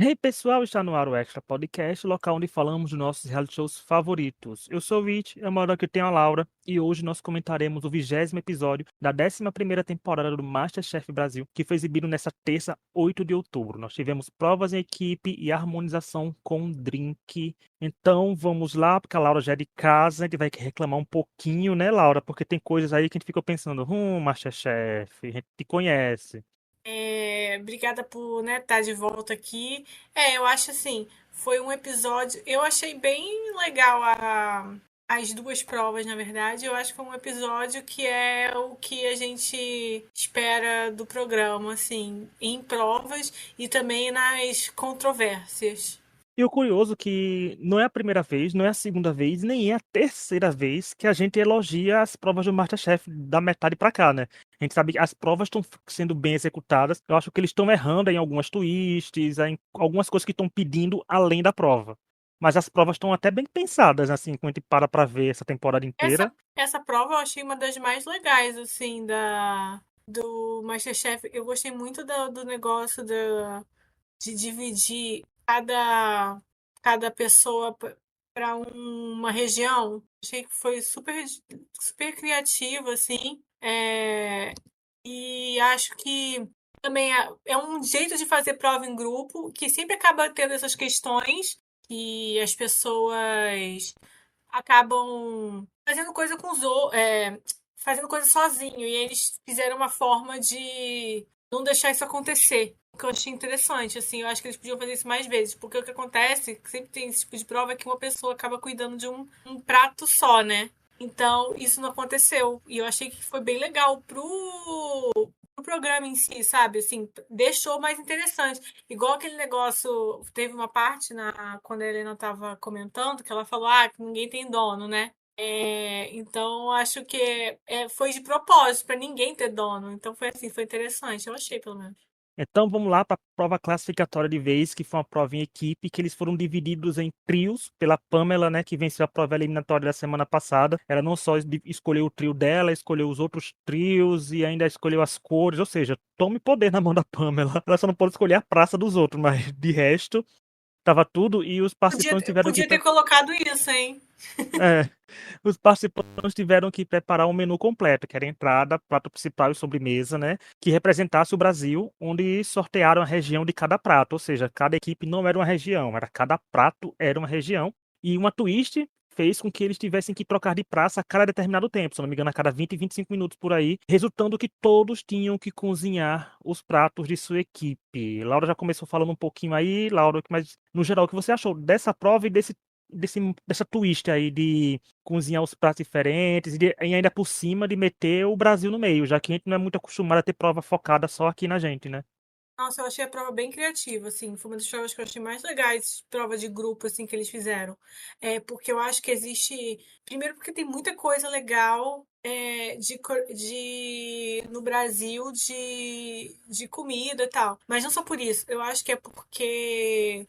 Hey pessoal, está no ar o Extra Podcast, local onde falamos dos nossos reality shows favoritos. Eu sou o Vit, eu moro aqui tem a Laura, e hoje nós comentaremos o 20º episódio da 11ª temporada do MasterChef Brasil, que foi exibido nesta terça, 8 de outubro. Nós tivemos provas em equipe e harmonização com drink. Então vamos lá, porque a Laura já é de casa, a gente vai reclamar um pouquinho, né, Laura? Porque tem coisas aí que a gente ficou pensando, MasterChef, a gente te conhece. Obrigada por, né, estar de volta aqui. Eu acho assim, foi um episódio. Eu achei bem legal as duas provas, na verdade. Eu acho que foi um episódio que é o que a gente espera do programa, assim, em provas e também nas controvérsias. E o curioso que não é a primeira vez, não é a segunda vez, nem é a terceira vez que a gente elogia as provas do MasterChef da metade pra cá, né? A gente sabe que as provas estão sendo bem executadas. Eu acho que eles estão errando em algumas twists, em algumas coisas que estão pedindo além da prova. Mas as provas estão até bem pensadas, assim, quando a gente para pra ver essa temporada inteira. Essa prova eu achei uma das mais legais, assim, do MasterChef. Eu gostei muito do negócio de dividir cada pessoa para uma região. Achei que foi super criativo, assim. E acho que também é um jeito de fazer prova em grupo que sempre acaba tendo essas questões que as pessoas acabam fazendo coisa com fazendo coisa sozinho. E eles fizeram uma forma de não deixar isso acontecer. O que eu achei interessante, assim, eu acho que eles podiam fazer isso mais vezes, porque o que acontece, que sempre tem esse tipo de prova, é que uma pessoa acaba cuidando de um prato só, né? Então, isso não aconteceu. E eu achei que foi bem legal pro programa em si, sabe? Assim, deixou mais interessante. Igual aquele negócio, teve uma parte quando a Helena tava comentando que ela falou, que ninguém tem dono, né? Então acho que foi de propósito, para ninguém ter dono. Então foi assim, foi interessante, eu achei pelo menos. Então vamos lá para a prova classificatória de vez, que foi uma prova em equipe, que eles foram divididos em trios pela Pamela, né, que venceu a prova eliminatória da semana passada. Ela não só escolheu o trio dela, escolheu os outros trios e ainda escolheu as cores, ou seja, tome poder na mão da Pamela. Ela só não pode escolher a praça dos outros, mas de resto tava tudo e os participantes tiveram que Podia ter colocado isso, hein? é, os participantes tiveram que preparar um menu completo, que era entrada, prato principal e sobremesa, né? Que representasse o Brasil, onde sortearam a região de cada prato. Ou seja, cada equipe não era uma região, era cada prato era uma região. E uma twist fez com que eles tivessem que trocar de praça a cada determinado tempo, se não me engano, a cada 20 e 25 minutos por aí, resultando que todos tinham que cozinhar os pratos de sua equipe. Laura já começou falando um pouquinho aí, Laura, mas no geral, o que você achou dessa prova e dessa twist aí de cozinhar os pratos diferentes e ainda por cima de meter o Brasil no meio, já que a gente não é muito acostumado a ter prova focada só aqui na gente, né? Nossa, eu achei a prova bem criativa, assim. Foi uma das provas que eu achei mais legais, prova de grupo, assim, que eles fizeram. Porque eu acho que existe. Primeiro, porque tem muita coisa legal no Brasil de comida e tal. Mas não só por isso. Eu acho que é porque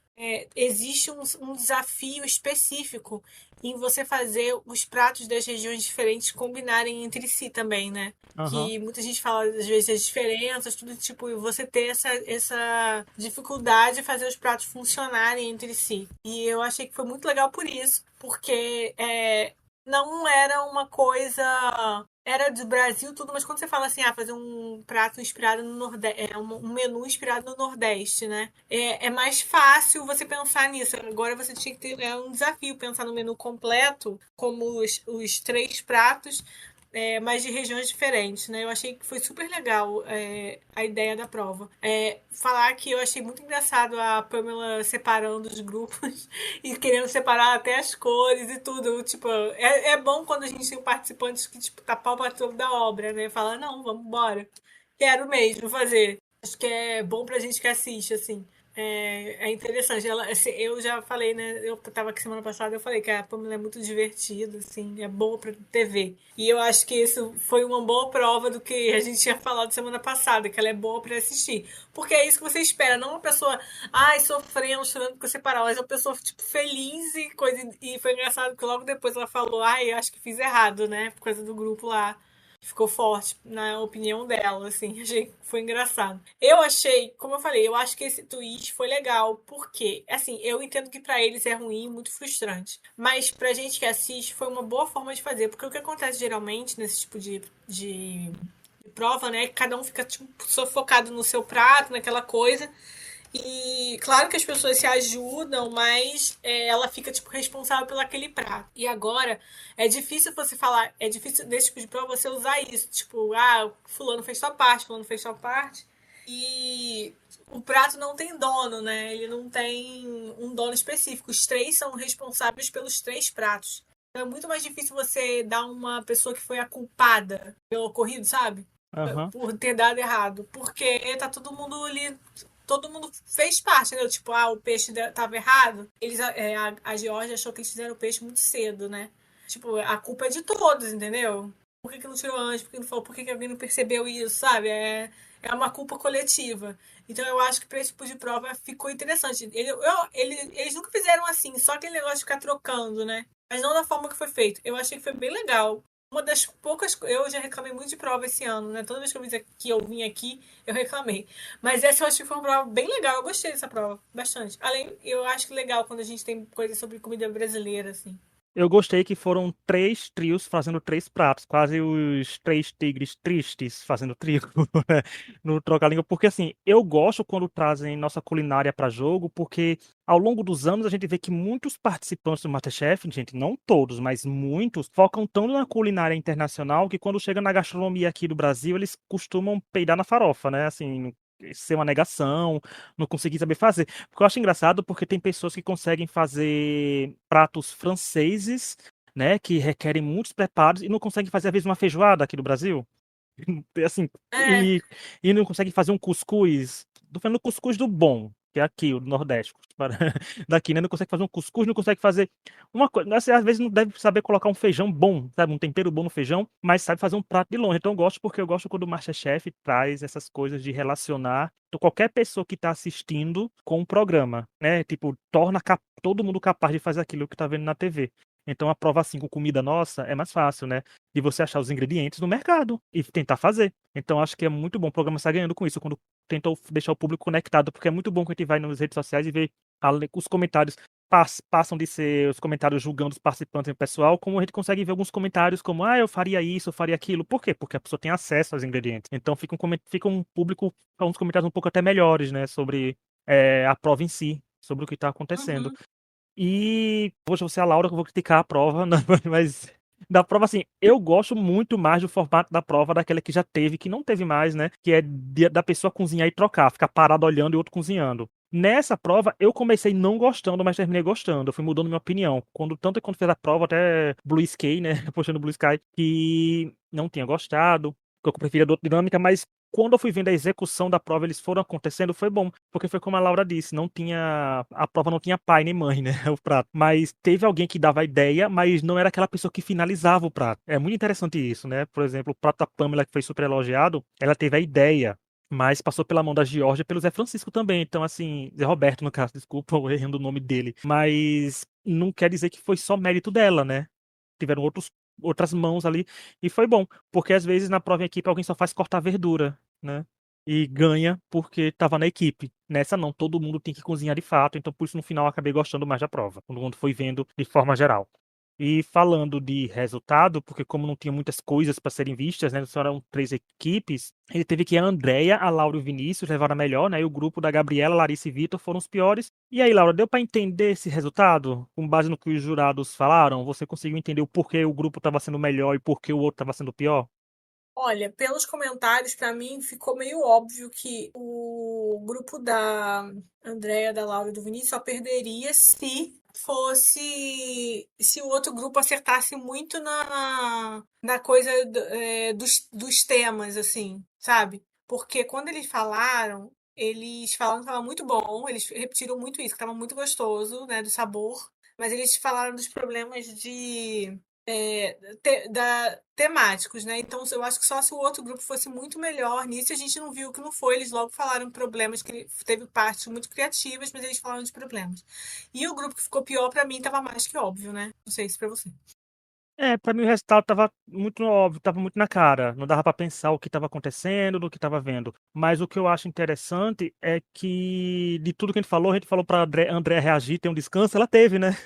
existe um desafio específico em você fazer os pratos das regiões diferentes combinarem entre si também, né? Aham. Que muita gente fala às vezes as diferenças, tudo tipo, e você ter essa dificuldade de fazer os pratos funcionarem entre si. E eu achei que foi muito legal por isso, porque não era uma coisa. Era do Brasil tudo, mas quando você fala assim, fazer um prato inspirado no Nordeste, um menu inspirado no Nordeste, né? É mais fácil você pensar nisso. Agora você tinha que ter um desafio pensar no menu completo, como os três pratos, mas de regiões diferentes, né? Eu achei que foi super legal a ideia da prova. Falar que eu achei muito engraçado a Pamela separando os grupos e querendo separar até as cores e tudo. Tipo, é bom quando a gente tem participantes que, tipo, tá pau pra toda da obra, né? Fala, não, vamos embora. Quero mesmo fazer. Acho que é bom pra gente que assiste, assim. É interessante. Assim, eu já falei, né? Eu tava aqui semana passada, eu falei que a Pamela é muito divertida, assim, é boa pra TV. E eu acho que isso foi uma boa prova do que a gente tinha falado semana passada, que ela é boa pra assistir. Porque é isso que você espera, não uma pessoa, sofrendo, chorando porque separar, mas uma pessoa, tipo, feliz e coisa. E foi engraçado que logo depois ela falou, eu acho que fiz errado, né? Por causa do grupo lá. Ficou forte na opinião dela, assim. Achei que foi engraçado. Eu achei, como eu falei, eu acho que esse tweet foi legal, porque, assim, eu entendo que pra eles é ruim, muito frustrante. Mas pra gente que assiste, foi uma boa forma de fazer. Porque o que acontece geralmente nesse tipo de prova, né? Cada um fica tipo, sufocado no seu prato, naquela coisa. E claro que as pessoas se ajudam, mas ela fica tipo responsável pelo aquele prato. E agora é difícil você falar, é difícil nesse tipo de prova você usar isso, tipo, ah, fulano fez sua parte, fulano fez sua parte. E o prato não tem dono, né? Ele não tem um dono específico. Os três são responsáveis pelos três pratos. Então é muito mais difícil você dar uma pessoa que foi a culpada pelo ocorrido, sabe? Aham. Por ter dado errado. Porque tá todo mundo ali. Todo mundo fez parte, entendeu? Tipo, ah, o peixe tava errado. A Georgia achou que eles fizeram o peixe muito cedo, né? Tipo, a culpa é de todos, entendeu? Por que não tirou antes? Por que não falou? Por que alguém não percebeu isso, sabe? É uma culpa coletiva. Então eu acho que para esse tipo de prova ficou interessante. Eles nunca fizeram assim, só aquele negócio de ficar trocando, né? Mas não da forma que foi feito. Eu achei que foi bem legal. Uma das poucas. Eu já reclamei muito de prova esse ano, né? Toda vez que eu vim aqui, eu reclamei. Mas essa eu acho que foi uma prova bem legal. Eu gostei dessa prova, bastante. Além, eu acho legal quando a gente tem coisas sobre comida brasileira, assim. Eu gostei que foram três trios fazendo três pratos, quase os três tigres tristes fazendo trio, né, no Troca-Língua, porque assim, eu gosto quando trazem nossa culinária para jogo, porque ao longo dos anos a gente vê que muitos participantes do MasterChef, gente, não todos, mas muitos, focam tanto na culinária internacional que quando chega na gastronomia aqui do Brasil, eles costumam peidar na farofa, né, assim, ser uma negação, não conseguir saber fazer. Porque eu acho engraçado porque tem pessoas que conseguem fazer pratos franceses, né, que requerem muitos preparos e não conseguem fazer às vezes uma feijoada aqui no Brasil. Assim, É, e não conseguem fazer um cuscuz. Tô falando cuscuz do bom, que é aqui, o do Nordeste. Daqui, né? Não consegue fazer um cuscuz, não consegue fazer uma coisa. Assim, às vezes não deve saber colocar um feijão bom, sabe? Um tempero bom no feijão, mas sabe fazer um prato de longe. Então eu gosto porque eu gosto quando o MasterChef traz essas coisas de relacionar qualquer pessoa que está assistindo com o programa, né? Tipo, torna todo mundo capaz de fazer aquilo que tá vendo na TV. Então a prova assim com comida nossa é mais fácil, né? De você achar os ingredientes no mercado e tentar fazer. Então acho que é muito bom. O programa está ganhando com isso, quando tentou deixar o público conectado, porque é muito bom quando a gente vai nas redes sociais e vê os comentários passam de ser os comentários julgando os participantes e o pessoal, como a gente consegue ver alguns comentários como, ah, eu faria isso, eu faria aquilo. Por quê? Porque a pessoa tem acesso aos ingredientes. Então fica um público, uns comentários um pouco até melhores, né, sobre a prova em si, sobre o que está acontecendo. uhum. E hoje você é a Laura que eu vou criticar a prova, né? Mas da prova, assim, eu gosto muito mais do formato da prova daquela que já teve, que não teve mais, né? Que é da pessoa cozinhar e trocar, ficar parado olhando e outro cozinhando. Nessa prova, eu comecei não gostando, mas terminei gostando. Eu fui mudando minha opinião. Tanto quando fez a prova, até Blue Sky, né? Postando Blue Sky, que não tinha gostado, que eu preferia a outra dinâmica, mas quando eu fui vendo a execução da prova, eles foram acontecendo, foi bom, porque foi como a Laura disse, não tinha, a prova não tinha pai nem mãe, né, o prato, mas teve alguém que dava a ideia, mas não era aquela pessoa que finalizava o prato. É muito interessante isso, né? Por exemplo, o prato da Pamela, que foi super elogiado, ela teve a ideia, mas passou pela mão da Georgia e pelo Zé Francisco também. Então, assim, Zé Roberto, no caso, desculpa, eu errando o nome dele. Mas não quer dizer que foi só mérito dela, né? Tiveram outras mãos ali e foi bom, porque às vezes na prova em equipe alguém só faz cortar verdura, né? E ganha porque estava na equipe. Nessa não, todo mundo tem que cozinhar de fato, então por isso no final eu acabei gostando mais da prova, quando mundo foi vendo de forma geral. E falando de resultado, porque como não tinha muitas coisas para serem vistas, né, só eram três equipes, ele teve que a Andrea, a Laura e o Vinícius levaram a melhor, né, e o grupo da Gabriela, Larissa e Vitor foram os piores. E aí, Laura, deu para entender esse resultado? Com base no que os jurados falaram, você conseguiu entender o porquê o grupo estava sendo melhor e porquê o outro estava sendo pior? Olha, pelos comentários, pra mim ficou meio óbvio que o grupo da Andréia, da Laura e do Vinícius só perderia se o outro grupo acertasse muito na coisa dos temas, assim, sabe? Porque quando eles falaram que estava muito bom, eles repetiram muito isso, que estava muito gostoso, né, do sabor, mas eles falaram dos problemas temáticos, né? Então eu acho que só se o outro grupo fosse muito melhor nisso, a gente não viu que não foi. Eles logo falaram problemas, que teve partes muito criativas, mas eles falaram de problemas. E o grupo que ficou pior, pra mim, tava mais que óbvio, né? Não sei se pra você. Pra mim o resultado estava muito óbvio, estava muito na cara. Não dava para pensar o que estava acontecendo, do que estava vendo. Mas o que eu acho interessante é que de tudo que a gente falou para André reagir, ter um descanso, ela teve, né?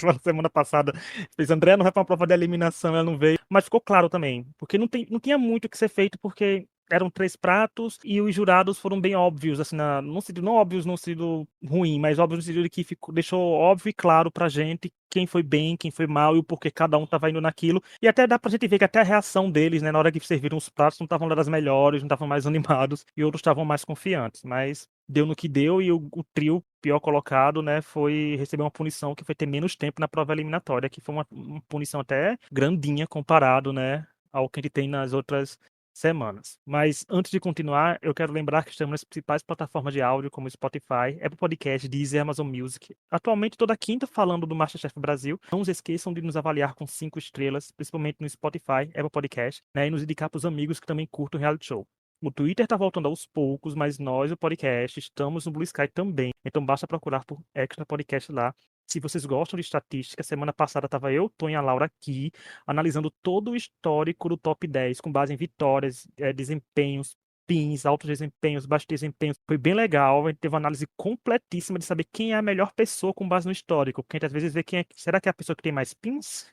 Na semana passada, fez André não vai para uma prova de eliminação, ela não veio. Mas ficou claro também, porque não tinha muito o que ser feito, porque eram 3 pratos e os jurados foram bem óbvios, assim, no sentido, não óbvios no sentido ruim, mas óbvios no sentido de que deixou óbvio e claro pra gente quem foi bem, quem foi mal e o porquê cada um tava indo naquilo. E até dá pra gente ver que até a reação deles, né, na hora que serviram os pratos, não estavam lá das melhores, não estavam mais animados e outros estavam mais confiantes. Mas deu no que deu e o trio pior colocado, né, foi receber uma punição que foi ter menos tempo na prova eliminatória, que foi uma punição até grandinha comparado, né, ao que a gente tem nas outras semanas. Mas antes de continuar, eu quero lembrar que estamos nas principais plataformas de áudio, como Spotify, Apple Podcast, Deezer, Amazon Music. Atualmente, toda quinta, falando do MasterChef Brasil. Não se esqueçam de nos avaliar com 5 estrelas, principalmente no Spotify, Apple Podcast, né, e nos indicar para os amigos que também curtam o reality show. O Twitter tá voltando aos poucos, mas nós, o podcast, estamos no Blue Sky também. Então basta procurar por Extra Podcast lá. Se vocês gostam de estatística, semana passada estava eu, Tonha e a Laura aqui, analisando todo o histórico do top 10, com base em vitórias, desempenhos, pins, altos desempenhos, baixos desempenhos. Foi bem legal, a gente teve uma análise completíssima de saber quem é a melhor pessoa com base no histórico, porque a gente às vezes vê quem é, será que é a pessoa que tem mais pins,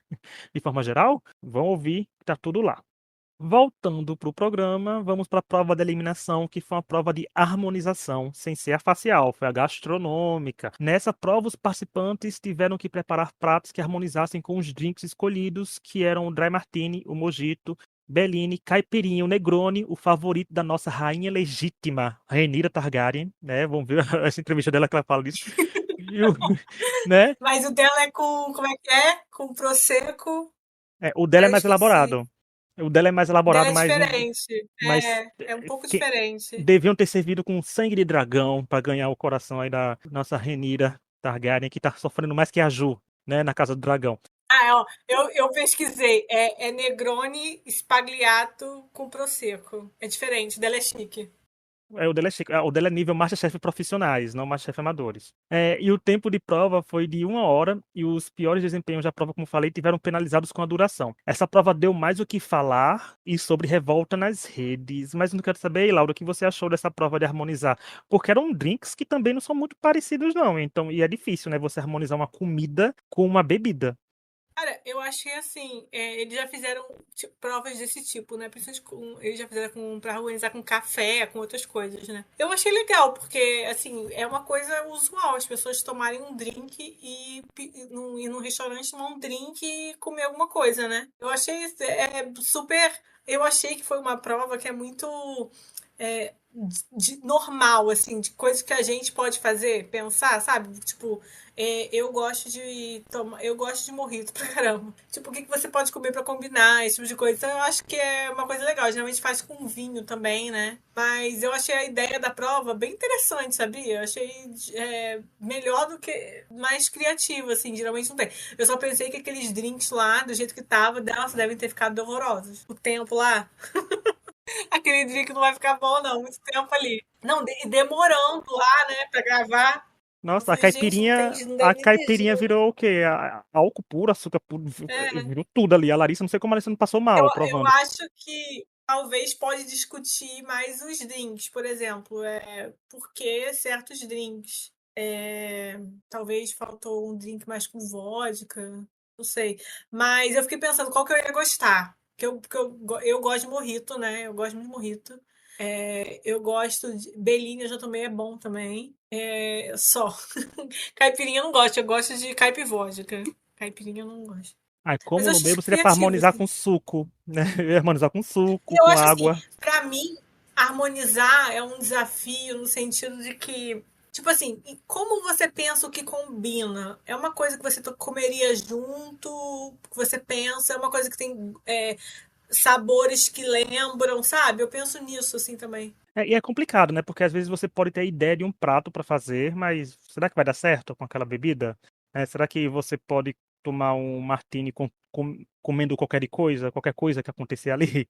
de forma geral? Vão ouvir, tá tudo lá. Voltando para o programa, vamos para a prova de eliminação, que foi uma prova de harmonização, sem ser a facial, foi a gastronômica. Nessa prova, os participantes tiveram que preparar pratos que harmonizassem com os drinks escolhidos, que eram o Dry Martini, o Mojito, Bellini, Caipirinha, o Negroni, o favorito da nossa rainha legítima, Rhaenyra Targaryen, né? Vamos ver essa entrevista dela que ela fala disso. Né? Mas o dela é com, como é que é? Com Prosecco. O dela é Eu mais esqueci. elaborado. O dela é mais O dela elaborado, é diferente. mas É um pouco que diferente. deviam ter servido com sangue de dragão para ganhar o coração aí da nossa Rhaenyra Targaryen, que tá sofrendo mais que a Ju, né, na Casa do Dragão. Ó, eu pesquisei. É Negroni Spagliato com Prosecco. É diferente, o dela é chique. O dela é chique. O dela é nível Masterchef profissionais, não Masterchef amadores. E o tempo de prova foi de 1 hora e os piores desempenhos da prova, como falei, tiveram penalizados com a duração. Essa prova deu mais o que falar e sobre revolta nas redes. Mas não quero saber, Laura, o que você achou dessa prova de harmonizar? Porque eram drinks que também não são muito parecidos, não. Então, e é difícil, né, você harmonizar uma comida com uma bebida. Cara, eu achei assim, eles já fizeram provas desse tipo, né? Principalmente eles já fizeram pra organizar com café, com outras coisas, né? Eu achei legal, porque, assim, é uma coisa usual, as pessoas tomarem um drink e ir num restaurante tomar um drink e comer alguma coisa, né? Eu achei super. Eu achei que foi uma prova que é muito normal, assim, de coisas que a gente pode fazer, pensar, sabe? Tipo, eu gosto de tomar, eu gosto de mojito pra caramba. Tipo, o que você pode comer pra combinar, esse tipo de coisa. Então, eu acho que é uma coisa legal. Geralmente faz com vinho também, né? Mas eu achei a ideia da prova bem interessante, sabia? Eu achei melhor do que mais criativa, assim. Geralmente não tem. Eu só pensei que aqueles drinks lá, do jeito que tava, nossa, devem ter ficado horrorosos. O tempo lá. Aquele drink não vai ficar bom, não. Muito tempo ali. Não, demorando lá, né, pra gravar. Eu Nossa, falei, gente, não a deve nem ter caipirinha gelo. virou o quê? Álcool puro, açúcar puro, É, virou tudo ali. A Larissa, não sei como a Larissa não passou eu, mal eu provando. acho que talvez pode discutir mais os drinks, por exemplo. Por que certos drinks? Talvez faltou um drink mais com vodka, não sei. Mas eu fiquei pensando qual que eu ia gostar. Eu gosto de mojito, né? Eu gosto muito de mojito. Eu gosto de. Belinha já tomei, é bom também. Só. Caipirinha eu não gosto, eu gosto de caipivódica. Caipirinha eu não gosto. Mas Como eu não acho bebo, isso seria pra criativo, harmonizar assim. com suco, né? Eu ia harmonizar com suco, Eu com acho assim, água. pra mim, harmonizar é um desafio no sentido de que, tipo assim, e como você pensa o que combina? É uma coisa que você comeria junto, que você pensa, é uma coisa que tem sabores que lembram, sabe? Eu penso nisso assim também. E é complicado, né? Porque às vezes você pode ter a ideia de um prato pra fazer, mas será que vai dar certo com aquela bebida? Será que você pode tomar um martini comendo qualquer coisa que acontecer ali?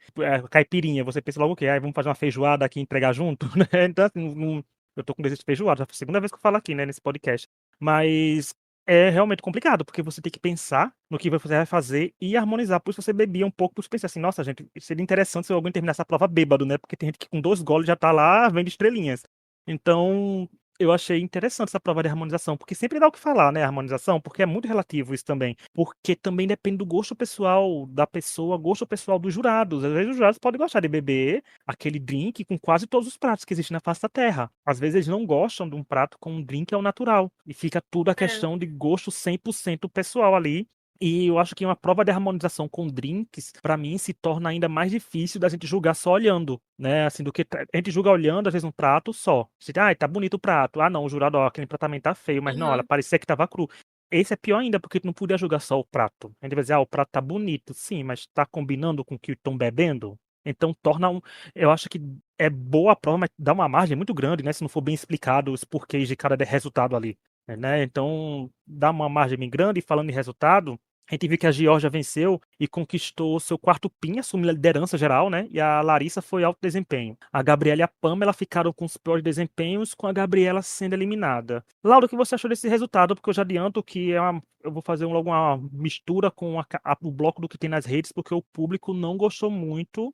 Caipirinha, você pensa logo o quê? Vamos fazer uma feijoada aqui e entregar junto, né? Então, assim, eu tô com desejo de feijoada, já foi a segunda vez que eu falo aqui, né, nesse podcast. Mas é realmente complicado, porque você tem que pensar no que você vai fazer e harmonizar. Por isso você bebia um pouco, por isso pensei assim, nossa, gente, seria interessante se alguém terminasse a prova bêbado, né? Porque tem gente que com 2 goles já tá lá vendo estrelinhas. Então, eu achei interessante essa prova de harmonização, porque sempre dá o que falar, né, a harmonização, porque é muito relativo isso também. Porque também depende do gosto pessoal da pessoa, gosto pessoal dos jurados. Às vezes os jurados podem gostar de beber aquele drink com quase todos os pratos que existem na face da Terra. Às vezes eles não gostam de um prato com um drink ao natural. E fica tudo a É, questão de gosto 100% pessoal ali. E eu acho que uma prova de harmonização com drinks, pra mim, se torna ainda mais difícil da gente julgar só olhando, né? Assim, do que a gente julga olhando, às vezes, um prato só. Você diz, ah, tá bonito o prato. Ah, não, o jurado, ó, aquele prato também tá feio. Mas não, ela uhum, parecia que tava cru. Esse é pior ainda, porque tu não podia julgar só o prato. A gente vai dizer, ah, o prato tá bonito, sim, mas tá combinando com o que estão bebendo? Então torna um. Eu acho que é boa a prova, mas dá uma margem muito grande, né? Se não for bem explicado os porquês de cada resultado ali. Né? Então dá uma margem bem grande. E falando em resultado, a gente viu que a Geórgia venceu e conquistou seu quarto PIN, assumiu a liderança geral, né? E a Larissa foi alto desempenho. A Gabriela e a Pamela ficaram com os piores desempenhos, com a Gabriela sendo eliminada. Laura, o que você achou desse resultado? Porque eu já adianto que eu vou fazer logo uma mistura com o bloco do que tem nas redes, porque o público não gostou muito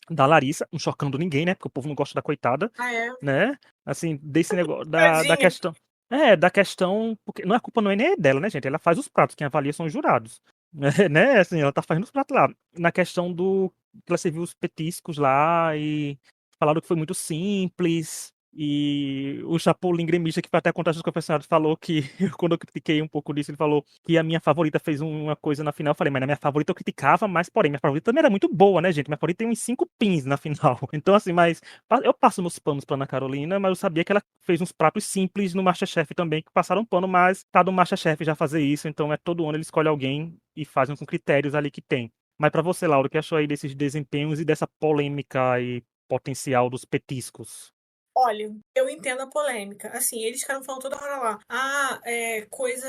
da Larissa, não chocando ninguém, né? Porque o povo não gosta da coitada, ah, é. né? Assim, desse negócio da Tadinha. questão. É, da questão. Porque não é culpa não é nem dela, né, gente? Ela faz os pratos, quem avalia são os jurados. Né? Assim, ela tá fazendo os pratos lá. Na questão do. Ela serviu os petiscos lá e falaram que foi muito simples. E o Chapolin gremista, que foi até contar os confessionários, falou que, quando eu critiquei um pouco disso, ele falou que a minha favorita fez uma coisa na final. Eu falei, mas na minha favorita eu criticava, mas porém, minha favorita também era muito boa, né, gente? Minha favorita tem uns 5 pins na final. Então, assim, mas eu passo meus panos pra Ana Carolina, mas eu sabia que ela fez uns pratos simples no MasterChef também, que passaram pano, mas tá do MasterChef já fazer isso, então é todo ano ele escolhe alguém e faz com critérios ali que tem. Mas pra você, Laura, o que achou aí desses desempenhos e dessa polêmica e potencial dos petiscos? Olha, eu entendo a polêmica. Assim, eles ficaram falando toda hora lá. Ah, coisa.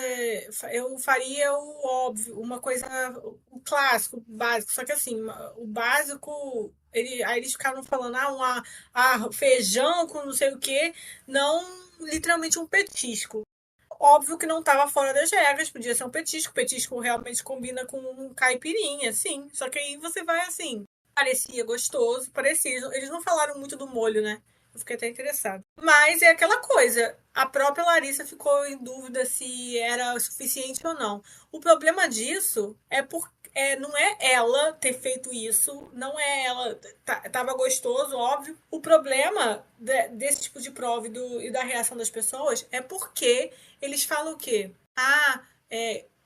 Eu faria o óbvio, uma coisa. O clássico, o básico. Só que assim, o básico. Aí eles ficaram falando, feijão com não sei o quê. Não literalmente um petisco. Óbvio que não estava fora das regras, podia ser um petisco. O petisco realmente combina com um caipirinha, sim. Só que aí você vai assim. Parecia gostoso, parecia. Eles não falaram muito do molho, né? Eu fiquei até interessada. Mas é aquela coisa. A própria Larissa ficou em dúvida se era suficiente ou não. O problema disso não é ela ter feito isso, não é ela. Tava gostoso, óbvio. O problema desse tipo de prova e da reação das pessoas é porque eles falam o quê?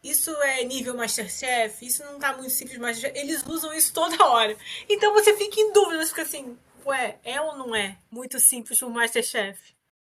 Isso é nível Masterchef, isso não tá muito simples, mas eles usam isso toda hora. Então você fica em dúvida, você fica assim, ué, é ou não é muito simples pro Masterchef?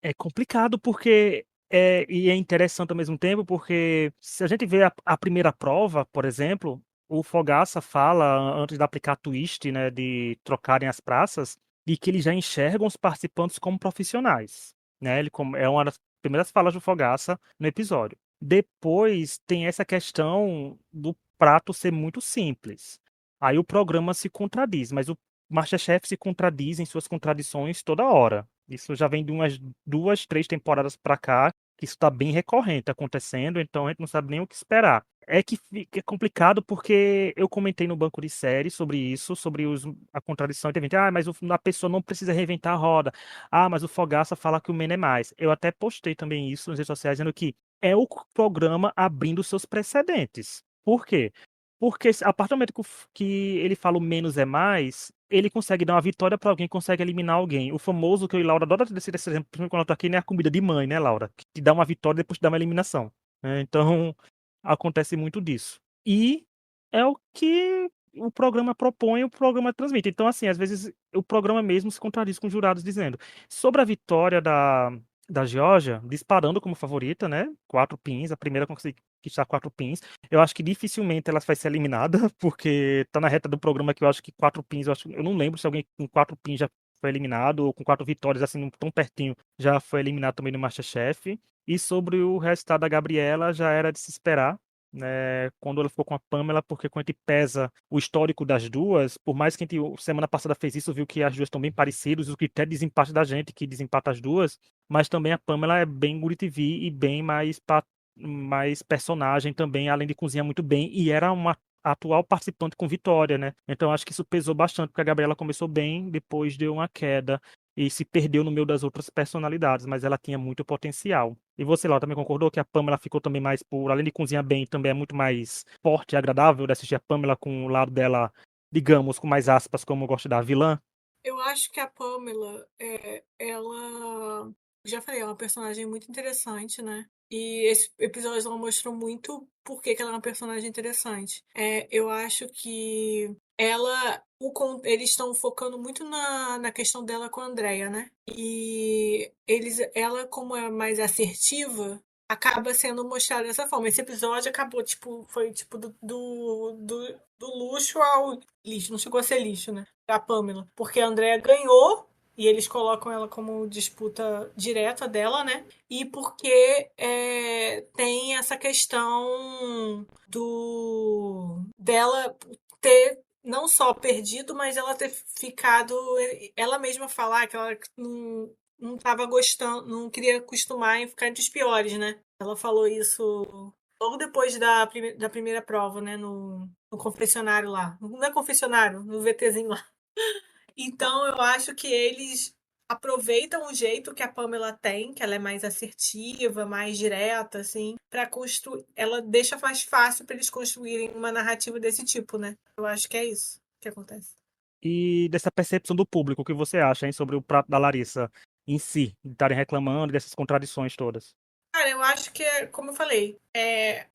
É complicado porque e é interessante ao mesmo tempo, porque se a gente vê a primeira prova, por exemplo, o Fogaça fala, antes de aplicar a twist, né, de trocarem as praças, de que eles já enxergam os participantes como profissionais, né? É uma das primeiras falas do Fogaça no episódio. Depois tem essa questão do prato ser muito simples. Aí o programa se contradiz, mas o MasterChef se contradiz em suas contradições toda hora. Isso já vem de umas 2, 3 temporadas pra cá, que isso tá bem recorrente acontecendo, então a gente não sabe nem o que esperar. É que fica complicado porque eu comentei no banco de séries sobre isso, sobre a contradição entre gente. Ah, mas a pessoa não precisa reinventar a roda. Ah, mas o Fogaça fala que o menos é mais. Eu até postei também isso nas redes sociais, dizendo que é o programa abrindo seus precedentes. Por quê? Porque a partir do momento que ele fala o menos é mais, ele consegue dar uma vitória pra alguém, consegue eliminar alguém. O famoso que eu e Laura adora desse exemplo, principalmente quando eu tô aqui, né? A comida de mãe, né, Laura? Que te dá uma vitória e depois te dá uma eliminação. Né? Então, acontece muito disso. E é o que o programa propõe, o programa transmite. Então, assim, às vezes o programa mesmo se contradiz com os jurados dizendo. Sobre a vitória da Geórgia, disparando como favorita, né? 4 pins, a primeira a conquistar 4 pins. Eu acho que dificilmente ela vai ser eliminada, porque tá na reta do programa que eu acho que 4 pins, eu não lembro se alguém com 4 pins já foi eliminado, ou com 4 vitórias, assim, tão pertinho, já foi eliminado também no MasterChef. E sobre o resultado da Gabriela, já era de se esperar, né, quando ela ficou com a Pamela, porque quando a gente pesa o histórico das duas, por mais que a gente, semana passada fez isso, viu que as duas estão bem parecidas, o critério de desempate da gente, que desempata as duas, mas também a Pamela é bem Guri TV e bem mais mais personagem também, além de cozinhar muito bem, e era uma atual participante com vitória, né? Então acho que isso pesou bastante, porque a Gabriela começou bem, depois deu uma queda e se perdeu no meio das outras personalidades, mas ela tinha muito potencial. E você, Laura, também concordou que a Pamela ficou também mais por, além de cozinhar bem, também é muito mais forte e agradável de assistir a Pamela com o lado dela, digamos, com mais aspas, como eu gosto da vilã? Eu acho que a Pamela, ela, já falei, é uma personagem muito interessante, né? E esse episódio ela mostrou muito por que que ela é uma personagem interessante. Eu acho que eles estão focando muito na questão dela com a Andrea, né? E ela, como é mais assertiva, acaba sendo mostrada dessa forma. Esse episódio acabou, tipo, foi tipo do luxo ao lixo. Não chegou a ser lixo, né? A Pamela. Porque a Andrea ganhou e eles colocam ela como disputa direta dela, né? E porque tem essa questão do dela ter não só perdido, mas ela ter ficado. Ela mesma falar que ela não estava gostando, não queria acostumar em ficar entre os piores, né? Ela falou isso logo depois da primeira prova, né? No confessionário lá. Não é confessionário, no VTzinho lá. Então eu acho que eles aproveitam o jeito que a Pamela tem, que ela é mais assertiva, mais direta, assim, para construir. Ela deixa mais fácil para eles construírem uma narrativa desse tipo, né? Eu acho que é isso que acontece. E dessa percepção do público, o que você acha, hein, sobre o prato da Larissa em si, de estarem reclamando dessas contradições todas? Cara, eu acho que, como eu falei,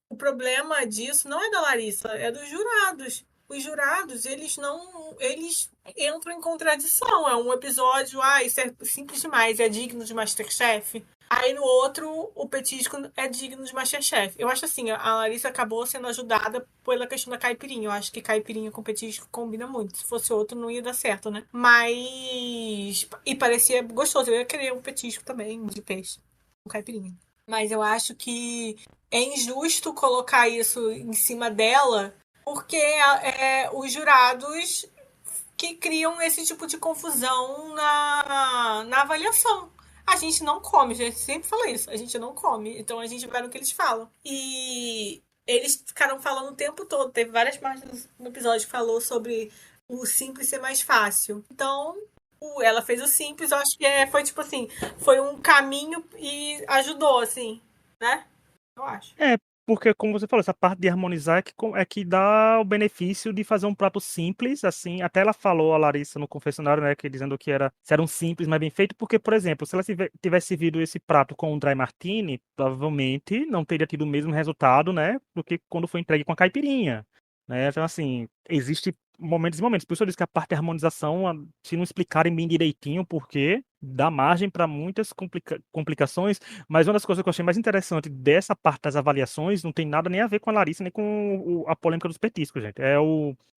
o problema disso não é da Larissa, é dos jurados. Os jurados, eles não. Eles entram em contradição. É um episódio, isso é simples demais, é digno de Masterchef. Aí no outro, o petisco é digno de Masterchef. Eu acho assim, a Larissa acabou sendo ajudada pela questão da caipirinha. Eu acho que caipirinha com petisco combina muito. Se fosse outro, não ia dar certo, né? Mas. E parecia gostoso. Eu ia querer um petisco também de peixe com caipirinha. Mas eu acho que é injusto colocar isso em cima dela, porque os jurados que criam esse tipo de confusão na avaliação. A gente não come, a gente sempre fala isso, a gente não come, então a gente vai no que eles falam. E eles ficaram falando o tempo todo, teve várias partes no episódio que falou sobre o simples ser mais fácil. Então, ela fez o simples, eu acho que foi tipo assim, foi um caminho e ajudou, assim, né? Eu acho. É, porque, como você falou, essa parte de harmonizar é que dá o benefício de fazer um prato simples, assim. Até ela falou, a Larissa, no confessionário, né, que dizendo que era um simples, mas bem feito, porque, por exemplo, se ela tivesse servido esse prato com um dry martini, provavelmente não teria tido o mesmo resultado, né, do que quando foi entregue com a caipirinha, né? Então, assim, existe momentos e momentos. Por isso eu disse que a parte de harmonização, se não explicarem bem direitinho o porquê, dá margem para muitas complicações, mas uma das coisas que eu achei mais interessante dessa parte das avaliações não tem nada nem a ver com a Larissa, nem com a polêmica dos petiscos, gente.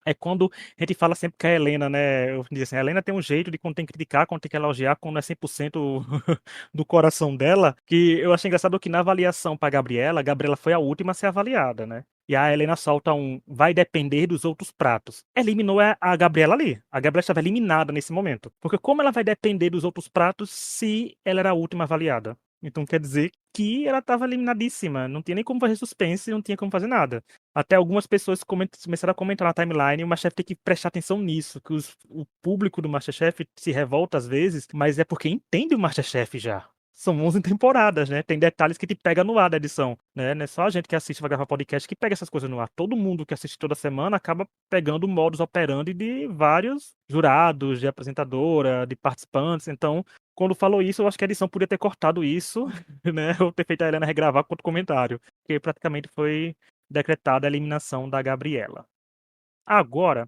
É quando a gente fala sempre que a Helena, né? Eu digo assim, a Helena tem um jeito de quando tem que criticar, quando tem que elogiar, quando é 100% do coração dela, que eu achei engraçado que na avaliação para a Gabriela foi a última a ser avaliada, né? E a Helena solta vai depender dos outros pratos. Eliminou a Gabriela ali. A Gabriela estava eliminada nesse momento. Porque como ela vai depender dos outros pratos se ela era a última avaliada? Então quer dizer que ela estava eliminadíssima. Não tinha nem como fazer suspense, não tinha como fazer nada. Até algumas pessoas começaram a comentar na timeline, e o Masterchef tem que prestar atenção nisso, que o público do Masterchef se revolta às vezes, mas é porque entende o Masterchef já. São 11 temporadas, né? Tem detalhes que te pega no ar da edição, né? Não é só a gente que assiste vai gravar podcast que pega essas coisas no ar. Todo mundo que assiste toda semana acaba pegando o modus operandi de vários jurados, de apresentadora, de participantes. Então, quando falou isso, eu acho que a edição podia ter cortado isso, né? Ou ter feito a Helena regravar com outro comentário, porque praticamente foi decretada a eliminação da Gabriela. Agora,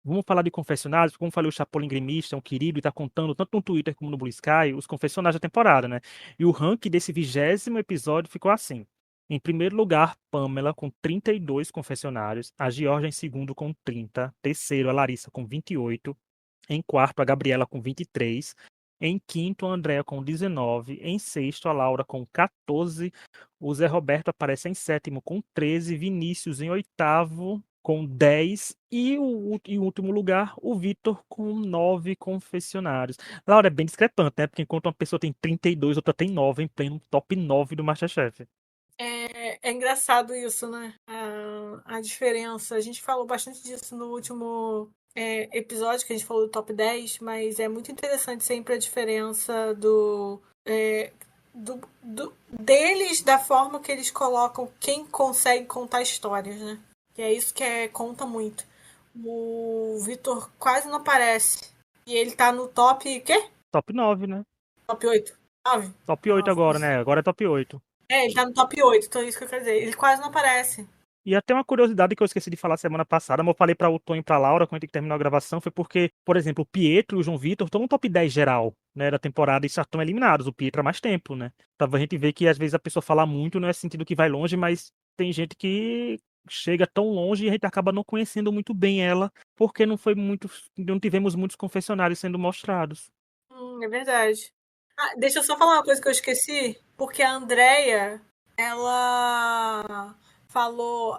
vamos falar de confessionários, como eu falei, o Chapolin Gremista é um querido e está contando tanto no Twitter como no Blue Sky os confessionários da temporada, né? E o ranking desse 20º episódio ficou assim. Em primeiro lugar, Pamela com 32 confessionários, a Georgia em segundo com 30, terceiro a Larissa com 28, em quarto a Gabriela com 23, em quinto a Andrea com 19, em sexto a Laura com 14, o Zé Roberto aparece em sétimo com 13, Vinícius em oitavo com 10 e em último lugar o Vitor com 9 confessionários. Laura, é bem discrepante, né? Porque enquanto uma pessoa tem 32, outra tem 9 em pleno top 9 do MasterChef. É engraçado isso, né? A diferença. A gente falou bastante disso no último episódio que a gente falou do top 10, mas é muito interessante sempre a diferença deles, da forma que eles colocam quem consegue contar histórias, né? E é isso que conta muito. O Vitor quase não aparece. E ele tá no top, quê? Top 9, né? Top 8? 9? Top 8 9, agora, isso. né? Agora é top 8. Ele tá no top 8, então é isso que eu quero dizer. Ele quase não aparece. E até uma curiosidade que eu esqueci de falar semana passada, mas eu falei para o Tom e para Laura quando a gente terminou a gravação, foi porque, por exemplo, o Pietro e o João Vitor estão no top 10 geral, né, da temporada e já estão eliminados. O Pietro há mais tempo, né? Pra a gente ver que às vezes a pessoa fala muito, não é sentido que vai longe, mas tem gente que chega tão longe e a gente acaba não conhecendo muito bem ela, porque não tivemos muitos confessionários sendo mostrados. É verdade. Ah, deixa eu só falar uma coisa que eu esqueci, porque a Andrea, ela falou,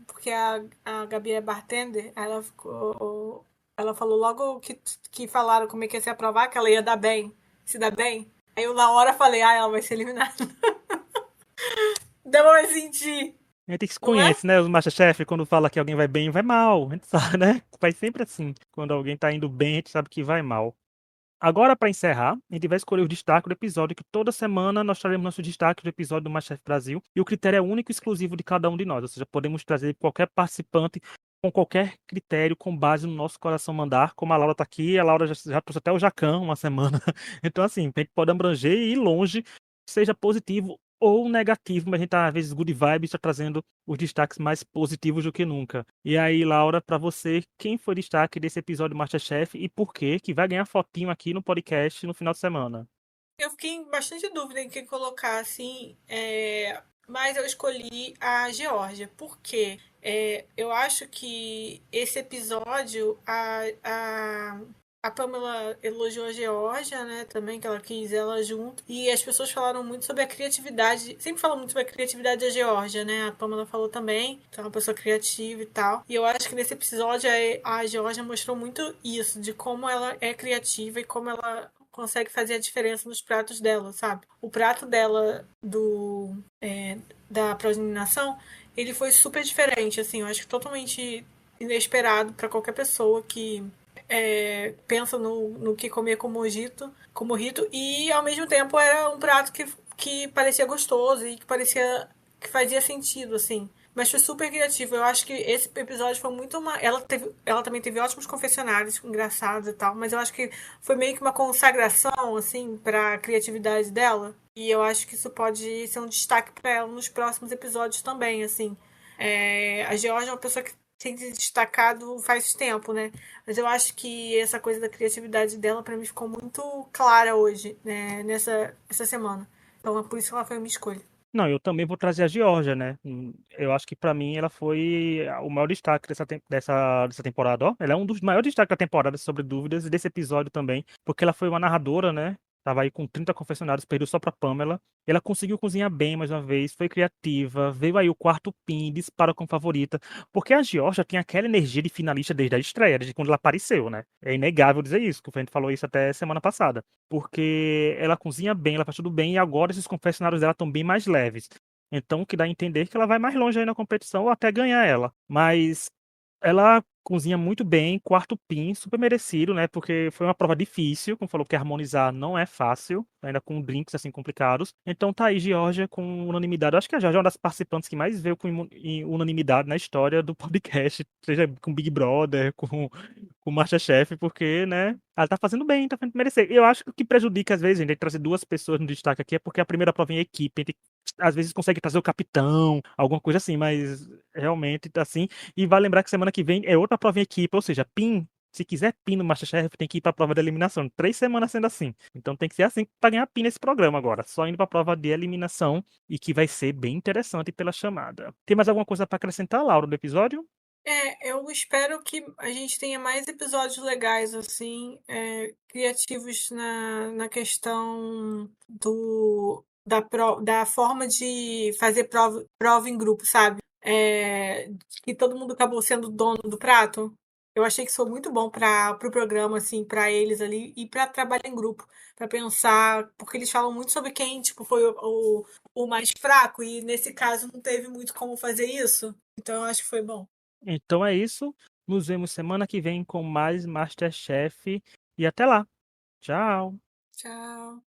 porque a Gabi é bartender, ela falou logo que falaram como é que ia se aprovar, que ela ia dar bem, se dar bem. Aí eu na hora falei, ela vai ser eliminada. Deu pra sentir, A gente se não é? conhece, né? Os MasterChef, quando fala que alguém vai bem, vai mal. A gente sabe, né? Faz sempre assim. Quando alguém tá indo bem, a gente sabe que vai mal. Agora, para encerrar, a gente vai escolher o destaque do episódio, que toda semana nós traremos nosso destaque do episódio do MasterChef Brasil. E o critério é único e exclusivo de cada um de nós. Ou seja, podemos trazer qualquer participante com qualquer critério, com base no nosso coração mandar. Como a Laura está aqui, a Laura já trouxe até o Jacan uma semana. Então, assim, a gente pode abranger e ir longe, seja positivo ou negativo, mas a gente tá, às vezes, good vibes, está trazendo os destaques mais positivos do que nunca. E aí, Laura, para você, quem foi destaque desse episódio do MasterChef e por quê? Que vai ganhar fotinho aqui no podcast no final de semana. Eu fiquei em bastante dúvida em quem colocar, assim, mas eu escolhi a Geórgia. Por quê? Eu acho que esse episódio, a Pamela elogiou a Geórgia, né, também, que ela quis ela junto. E as pessoas falaram muito sobre a criatividade, sempre falam muito sobre a criatividade da Geórgia, né? A Pamela falou também, que é uma pessoa criativa e tal. E eu acho que nesse episódio a Geórgia mostrou muito isso, de como ela é criativa e como ela consegue fazer a diferença nos pratos dela, sabe? O prato dela da progenição, ele foi super diferente, assim, eu acho que totalmente inesperado para qualquer pessoa que pensa no que comer como rito, e ao mesmo tempo era um prato que parecia gostoso e que parecia que fazia sentido, assim. Mas foi super criativo. Eu acho que esse episódio foi muito uma. Ela também teve ótimos confessionários, engraçados e tal, mas eu acho que foi meio que uma consagração, assim, pra criatividade dela. E eu acho que isso pode ser um destaque para ela nos próximos episódios também, assim. A Georgia é uma pessoa que tem se destacado faz tempo, né? Mas eu acho que essa coisa da criatividade dela, pra mim, ficou muito clara hoje, né? Essa semana. Então é por isso que ela foi a minha escolha. Não, eu também vou trazer a Geórgia, né? Eu acho que pra mim ela foi o maior destaque dessa temporada, ó. Ela é um dos maiores destaques da temporada, sobre dúvidas, e desse episódio também, porque ela foi uma narradora, né? Tava aí com 30 confessionários, perdeu só pra Pamela. Ela conseguiu cozinhar bem mais uma vez, foi criativa, veio aí o quarto pin, dispara como favorita, porque a Geórgia tem aquela energia de finalista desde a estreia, desde quando ela apareceu, né? É inegável dizer isso, que a gente falou isso até semana passada, porque ela cozinha bem, ela faz tudo bem, e agora esses confessionários dela estão bem mais leves. Então, o que dá a entender que ela vai mais longe aí na competição ou até ganhar ela. Mas ela cozinha muito bem, quarto pin, super merecido, né? Porque foi uma prova difícil, como falou, que harmonizar não é fácil, ainda com drinks assim complicados. Então tá aí, Georgia com unanimidade. Eu acho que a Georgia é uma das participantes que mais veio com em unanimidade na história do podcast, seja com Big Brother, com MasterChef, porque, né? Ela tá fazendo bem, tá fazendo merecer. Eu acho que o que prejudica, às vezes, gente, é trazer duas pessoas no destaque aqui, é porque a primeira prova é em equipe. A gente, às vezes, consegue trazer o capitão, alguma coisa assim, mas realmente tá assim. E vai lembrar que semana que vem é outra prova em equipe, ou seja, PIN. Se quiser PIN no MasterChef, tem que ir pra prova de eliminação. 3 semanas sendo assim. Então tem que ser assim pra ganhar PIN nesse programa agora. Só indo pra prova de eliminação e que vai ser bem interessante pela chamada. Tem mais alguma coisa pra acrescentar, Laura, do episódio? Eu espero que a gente tenha mais episódios legais, assim, criativos na questão da forma de fazer prova em grupo, sabe? Que todo mundo acabou sendo dono do prato. Eu achei que isso foi muito bom para o programa, assim, para eles ali e para trabalhar em grupo, para pensar, porque eles falam muito sobre quem, tipo, foi o mais fraco e nesse caso não teve muito como fazer isso. Então eu acho que foi bom. Então é isso. Nos vemos semana que vem com mais MasterChef. E até lá. Tchau. Tchau.